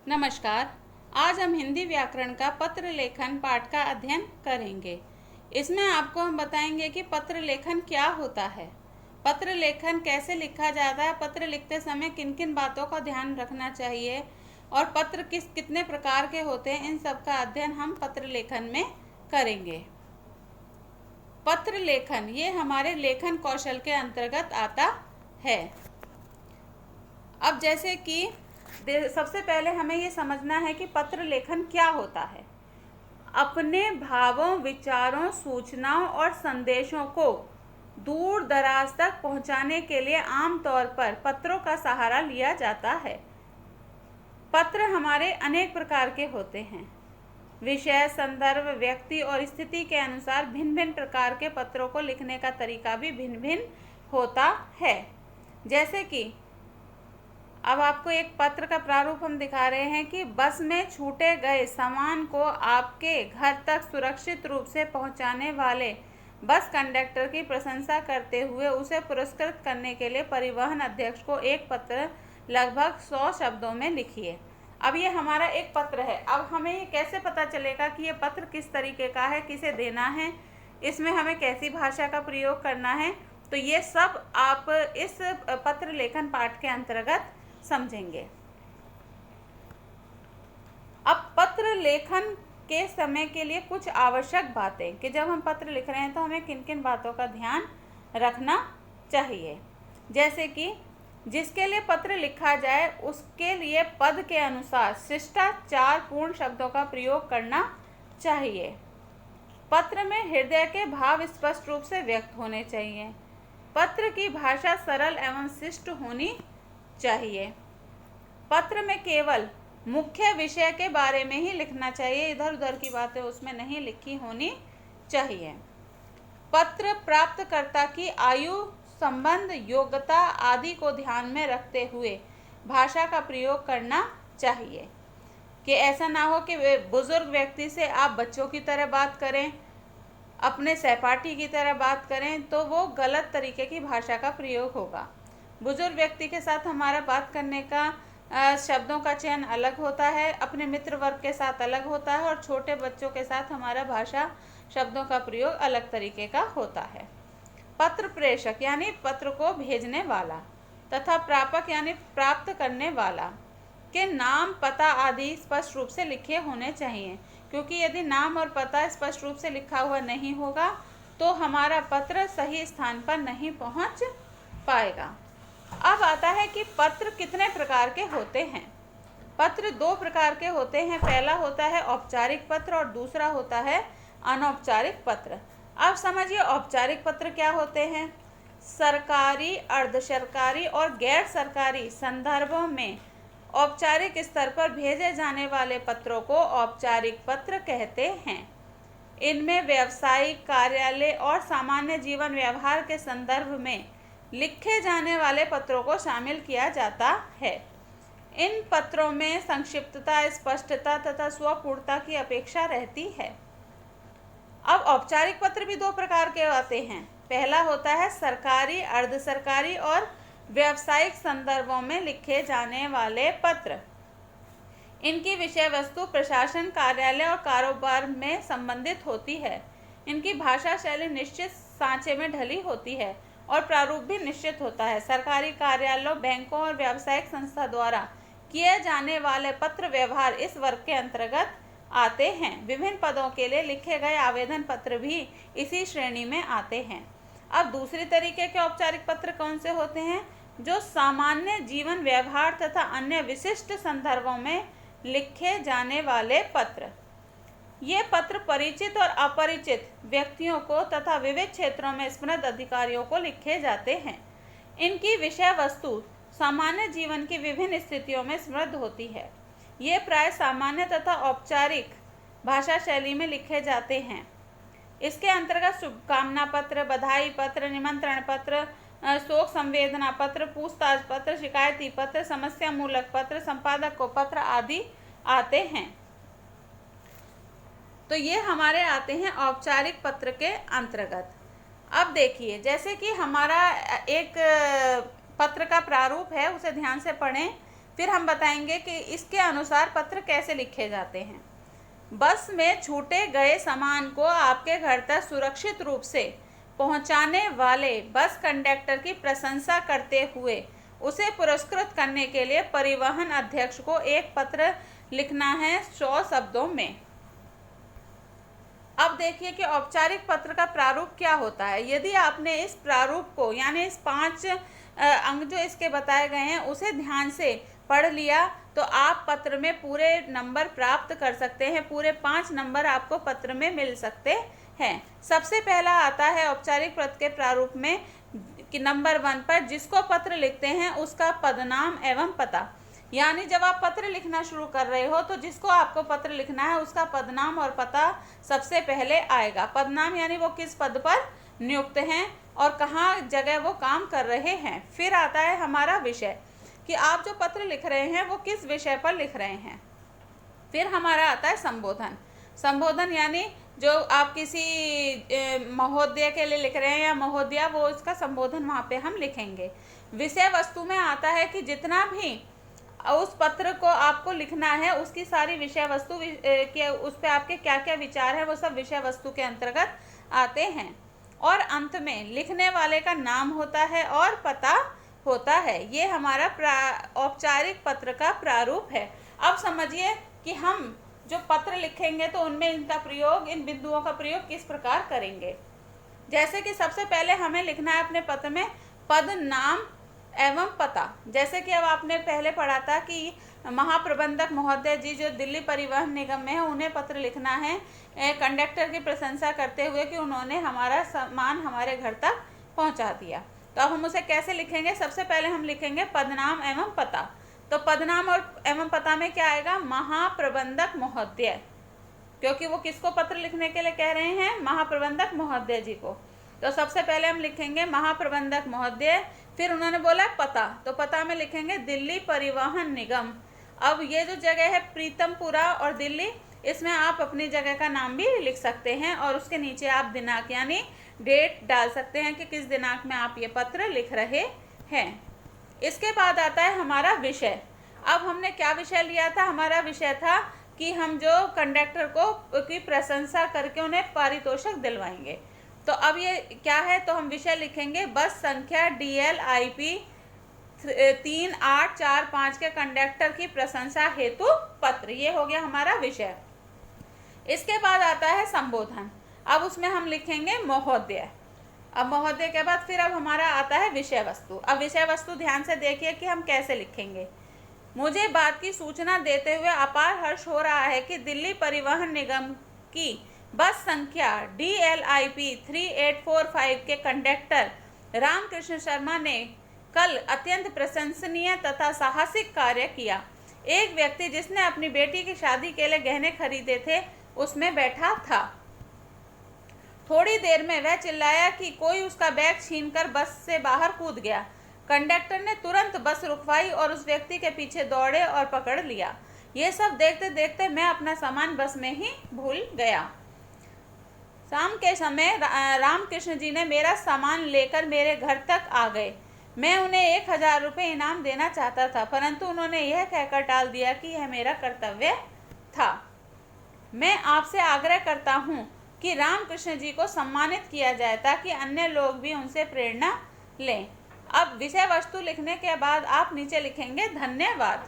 नमस्कार। आज हम हिंदी व्याकरण का पत्र लेखन पाठ का अध्ययन करेंगे। इसमें आपको हम बताएंगे कि पत्र लेखन क्या होता है, पत्र लेखन कैसे लिखा जाता है, पत्र लिखते समय किन किन बातों का ध्यान रखना चाहिए और पत्र कितने प्रकार के होते हैं, इन सब का अध्ययन हम पत्र लेखन में करेंगे। पत्र लेखन ये हमारे लेखन कौशल के अंतर्गत आता है। अब जैसे कि सबसे पहले हमें ये समझना है कि पत्र लेखन क्या होता है। अपने भावों, विचारों, सूचनाओं और संदेशों को दूर दराज तक पहुंचाने के लिए आमतौर पर पत्रों का सहारा लिया जाता है। पत्र हमारे अनेक प्रकार के होते हैं। विषय, संदर्भ, व्यक्ति और स्थिति के अनुसार भिन्न भिन्न प्रकार के पत्रों को लिखने का तरीका भी भिन्न भिन्न होता है। जैसे कि अब आपको एक पत्र का प्रारूप हम दिखा रहे हैं कि बस में छूटे गए सामान को आपके घर तक सुरक्षित रूप से पहुंचाने वाले बस कंडक्टर की प्रशंसा करते हुए उसे पुरस्कृत करने के लिए परिवहन अध्यक्ष को एक पत्र लगभग 100 शब्दों में लिखिए। अब ये हमारा एक पत्र है। अब हमें ये कैसे पता चलेगा कि ये पत्र किस तरीके का है, किसे देना है, इसमें हमें कैसी भाषा का प्रयोग करना है, तो ये सब आप इस पत्र लेखन पाठ के अंतर्गत समझेंगे। अब पत्र लेखन के समय के लिए कुछ आवश्यक बातें कि जब हम पत्र लिख रहे हैं तो हमें किन किन बातों का ध्यान रखना चाहिए। जैसे कि जिसके लिए पत्र लिखा जाए उसके लिए पद के अनुसार शिष्टाचार पूर्ण शब्दों का प्रयोग करना चाहिए। पत्र में हृदय के भाव स्पष्ट रूप से व्यक्त होने चाहिए। पत्र की भाषा सरल एवं शिष्ट होनी चाहिए। पत्र में केवल मुख्य विषय के बारे में ही लिखना चाहिए, इधर उधर की बातें उसमें नहीं लिखी होनी चाहिए। पत्र प्राप्तकर्ता की आयु, संबंध, योग्यता आदि को ध्यान में रखते हुए भाषा का प्रयोग करना चाहिए कि ऐसा ना हो कि बुजुर्ग व्यक्ति से आप बच्चों की तरह बात करें, अपने सहपाठी की तरह बात करें, तो वो गलत तरीके की भाषा का प्रयोग होगा। बुजुर्ग व्यक्ति के साथ हमारा बात करने का शब्दों का चयन अलग होता है, अपने मित्र वर्ग के साथ अलग होता है और छोटे बच्चों के साथ हमारा भाषा शब्दों का प्रयोग अलग तरीके का होता है। पत्र प्रेषक यानी पत्र को भेजने वाला तथा प्रापक यानी प्राप्त करने वाला के नाम, पता आदि स्पष्ट रूप से लिखे होने चाहिए, क्योंकि यदि नाम और पता स्पष्ट रूप से लिखा हुआ नहीं होगा तो हमारा पत्र सही स्थान पर नहीं पहुंच पाएगा। अब आता है कि पत्र कितने प्रकार के होते हैं। पत्र दो प्रकार के होते हैं। पहला होता है औपचारिक पत्र और दूसरा होता है अनौपचारिक पत्र। अब समझिए औपचारिक पत्र क्या होते हैं। सरकारी, अर्ध सरकारी और गैर सरकारी संदर्भों में औपचारिक स्तर पर भेजे जाने वाले पत्रों को औपचारिक पत्र कहते हैं। इनमें व्यावसायिक, कार्यालय और सामान्य जीवन व्यवहार के संदर्भ में लिखे जाने वाले पत्रों को शामिल किया जाता है। इन पत्रों में संक्षिप्तता, स्पष्टता तथा स्वपूर्णता की अपेक्षा रहती है। अब औपचारिक पत्र भी दो प्रकार के आते हैं। पहला होता है सरकारी, अर्ध सरकारी और व्यावसायिक संदर्भों में लिखे जाने वाले पत्र। इनकी विषय वस्तु प्रशासन, कार्यालय और कारोबार में संबंधित होती है। इनकी भाषा शैली निश्चित सांचे में ढली होती है और प्रारूप भी निश्चित होता है। सरकारी कार्यालयों, बैंकों और व्यावसायिक संस्था द्वारा किए जाने वाले पत्र व्यवहार इस वर्ग के अंतर्गत आते हैं। विभिन्न पदों के लिए लिखे गए आवेदन पत्र भी इसी श्रेणी में आते हैं। अब दूसरी तरीके के औपचारिक पत्र कौन से होते हैं? जो सामान्य जीवन व्यवहार तथा अन्य विशिष्ट संदर्भों में लिखे जाने वाले पत्र। ये पत्र परिचित और अपरिचित व्यक्तियों को तथा विविध क्षेत्रों में स्मृत अधिकारियों को लिखे जाते हैं। इनकी विषय वस्तु सामान्य जीवन की विभिन्न स्थितियों में समृद्ध होती है। ये प्राय सामान्य तथा औपचारिक भाषा शैली में लिखे जाते हैं। इसके अंतर्गत शुभकामना पत्र, बधाई पत्र, निमंत्रण पत्र, शोक संवेदना पत्र, पूछताछ पत्र, शिकायती पत्र, समस्या मूलक पत्र, संपादक को पत्र आदि आते हैं। तो ये हमारे आते हैं औपचारिक पत्र के अंतर्गत। अब देखिए, जैसे कि हमारा एक पत्र का प्रारूप है, उसे ध्यान से पढ़ें। फिर हम बताएंगे कि इसके अनुसार पत्र कैसे लिखे जाते हैं। बस में छूटे गए सामान को आपके घर तक सुरक्षित रूप से पहुंचाने वाले बस कंडक्टर की प्रशंसा करते हुए उसे पुरस्कृत करने के लिए परिवहन अध्यक्ष को एक पत्र लिखना है 100 शब्दों में। अब देखिए कि औपचारिक पत्र का प्रारूप क्या होता है। यदि आपने इस प्रारूप को यानी इस 5 अंग जो इसके बताए गए हैं उसे ध्यान से पढ़ लिया तो आप पत्र में पूरे नंबर प्राप्त कर सकते हैं। पूरे 5 नंबर आपको पत्र में मिल सकते हैं। सबसे पहला आता है औपचारिक पत्र के प्रारूप में कि नंबर 1 पर जिसको पत्र लिखते हैं उसका पदनाम एवं पता। यानी जब आप पत्र लिखना शुरू कर रहे हो तो जिसको आपको पत्र लिखना है उसका पदनाम और पता सबसे पहले आएगा। पदनाम यानी वो किस पद पर नियुक्त हैं और कहाँ जगह वो काम कर रहे हैं। फिर आता है हमारा विषय कि आप जो पत्र लिख रहे हैं वो किस विषय पर लिख रहे हैं। फिर हमारा आता है संबोधन। संबोधन यानी जो आप किसी महोदय के लिए लिख रहे हैं या महोदया, वो उसका संबोधन वहाँ पे हम लिखेंगे। विषय वस्तु में आता है कि जितना भी उस पत्र को आपको लिखना है उसकी सारी विषय वस्तु के उस पर आपके क्या क्या विचार है वो सब विषय वस्तु के अंतर्गत आते हैं। और अंत में लिखने वाले का नाम होता है और पता होता है। ये हमारा औपचारिक पत्र का प्रारूप है। अब समझिए कि हम जो पत्र लिखेंगे तो उनमें इनका प्रयोग, इन बिंदुओं का प्रयोग किस प्रकार करेंगे। जैसे कि सबसे पहले हमें लिखना है अपने पत्र में पद, नाम एवं पता। जैसे कि अब आपने पहले पढ़ा था कि महाप्रबंधक महोदय जी जो दिल्ली परिवहन निगम में है उन्हें पत्र लिखना है कंडक्टर की प्रशंसा करते हुए कि उन्होंने हमारा सामान हमारे घर तक पहुंचा दिया। तो अब हम उसे कैसे लिखेंगे। सबसे पहले हम लिखेंगे पदनाम एवं पता। तो पदनाम और एवं पता में क्या आएगा, महाप्रबंधक महोदय, क्योंकि वो किसको पत्र लिखने के लिए कह रहे हैं, महाप्रबंधक महोदय जी को। तो सबसे पहले हम लिखेंगे महाप्रबंधक महोदय। फिर उन्होंने बोला पता, तो पता में लिखेंगे दिल्ली परिवहन निगम। अब ये जो जगह है प्रीतमपुरा और दिल्ली, इसमें आप अपनी जगह का नाम भी लिख सकते हैं और उसके नीचे आप दिनांक यानी डेट डाल सकते हैं कि किस दिनांक में आप ये पत्र लिख रहे हैं। इसके बाद आता है हमारा विषय। अब हमने क्या विषय लिया था, हमारा विषय था कि हम जो कंडक्टर को की प्रशंसा करके उन्हें पारितोषिक दिलवाएंगे। तो अब ये क्या है, तो हम विषय लिखेंगे बस संख्या DLIP 3845 के कंडक्टर की प्रशंसा हेतु पत्र। ये हो गया हमारा विषय। इसके बाद आता है संबोधन। अब उसमें हम लिखेंगे महोदय। अब महोदय के बाद फिर अब हमारा आता है विषय वस्तु। अब विषय वस्तु ध्यान से देखिए कि हम कैसे लिखेंगे। मुझे बात की सूचना देते हुए अपार हर्ष हो रहा है कि दिल्ली परिवहन निगम की बस संख्या DLIP 3845 के कंडक्टर रामकृष्ण शर्मा ने कल अत्यंत प्रशंसनीय तथा साहसिक कार्य किया। एक व्यक्ति जिसने अपनी बेटी की शादी के लिए गहने खरीदे थे उसमें बैठा था। थोड़ी देर में वह चिल्लाया कि कोई उसका बैग छीनकर बस से बाहर कूद गया। कंडक्टर ने तुरंत बस रुकवाई और उस व्यक्ति के पीछे दौड़े और पकड़ लिया। ये सब देखते देखते मैं अपना सामान बस में ही भूल गया। शाम के समय रामकृष्ण जी ने मेरा सामान लेकर मेरे घर तक आ गए। मैं उन्हें 1000 रुपये इनाम देना चाहता था, परंतु उन्होंने यह कहकर टाल दिया कि यह मेरा कर्तव्य था। मैं आपसे आग्रह करता हूँ कि रामकृष्ण जी को सम्मानित किया जाए ताकि अन्य लोग भी उनसे प्रेरणा लें। अब विषय वस्तु लिखने के बाद आप नीचे लिखेंगे धन्यवाद।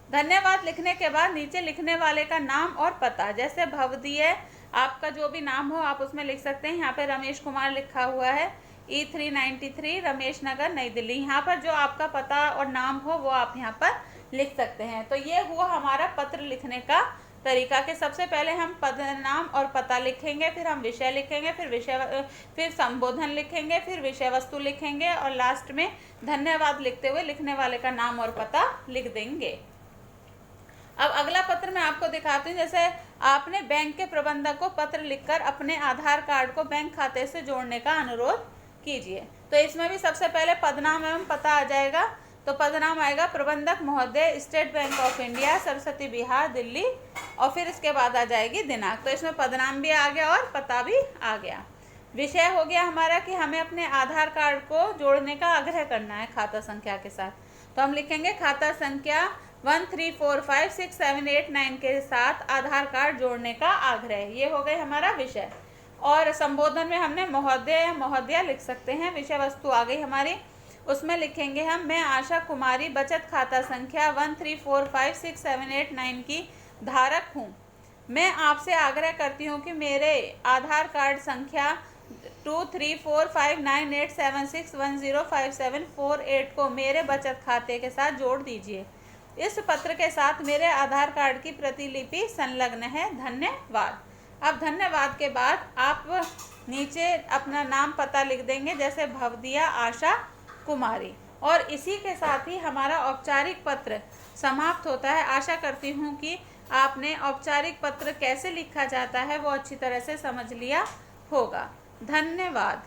धन्यवाद लिखने के बाद नीचे लिखने वाले का नाम और पता, जैसे भवदीय आपका जो भी नाम हो आप उसमें लिख सकते हैं। यहाँ पे रमेश कुमार लिखा हुआ है, E393 रमेश नगर नई दिल्ली। यहाँ पर जो आपका पता और नाम हो वो आप यहाँ पर लिख सकते हैं। तो ये हुआ हमारा पत्र लिखने का तरीका के सबसे पहले हम पद, नाम और पता लिखेंगे, फिर हम विषय लिखेंगे, फिर संबोधन लिखेंगे, फिर विषय वस्तु लिखेंगे और लास्ट में धन्यवाद लिखते हुए लिखने वाले का नाम और पता लिख देंगे। अब अगला पत्र मैं आपको दिखाती हूँ। जैसे आपने बैंक के प्रबंधक को पत्र लिखकर अपने आधार कार्ड को बैंक खाते से जोड़ने का अनुरोध कीजिए। तो इसमें भी सबसे पहले पदनाम एवं पता आ जाएगा। तो पदनाम आएगा प्रबंधक महोदय, State Bank of India, Saraswati Vihar, Delhi, और फिर इसके बाद आ जाएगी दिनांक। तो इसमें पदनाम भी आ गया और पता भी आ गया। विषय हो गया हमारा कि हमें अपने आधार कार्ड को जोड़ने का आग्रह करना है खाता संख्या के साथ। तो हम लिखेंगे खाता संख्या 13456789 के साथ आधार कार्ड जोड़ने का आग्रह। ये हो गए हमारा विषय। और संबोधन में हमने महोदय या महोदया लिख सकते हैं। विषय वस्तु आ गई हमारी, उसमें लिखेंगे हम, मैं आशा कुमारी बचत खाता संख्या 13456789 की धारक हूँ। मैं आपसे आग्रह करती हूँ कि मेरे आधार कार्ड संख्या 23459876105748 को मेरे बचत खाते के साथ जोड़ दीजिए। इस पत्र के साथ मेरे आधार कार्ड की प्रतिलिपि संलग्न है। धन्यवाद। अब धन्यवाद के बाद आप नीचे अपना नाम पता लिख देंगे, जैसे भवदिया आशा कुमारी। और इसी के साथ ही हमारा औपचारिक पत्र समाप्त होता है। आशा करती हूँ कि आपने औपचारिक पत्र कैसे लिखा जाता है वो अच्छी तरह से समझ लिया होगा। धन्यवाद।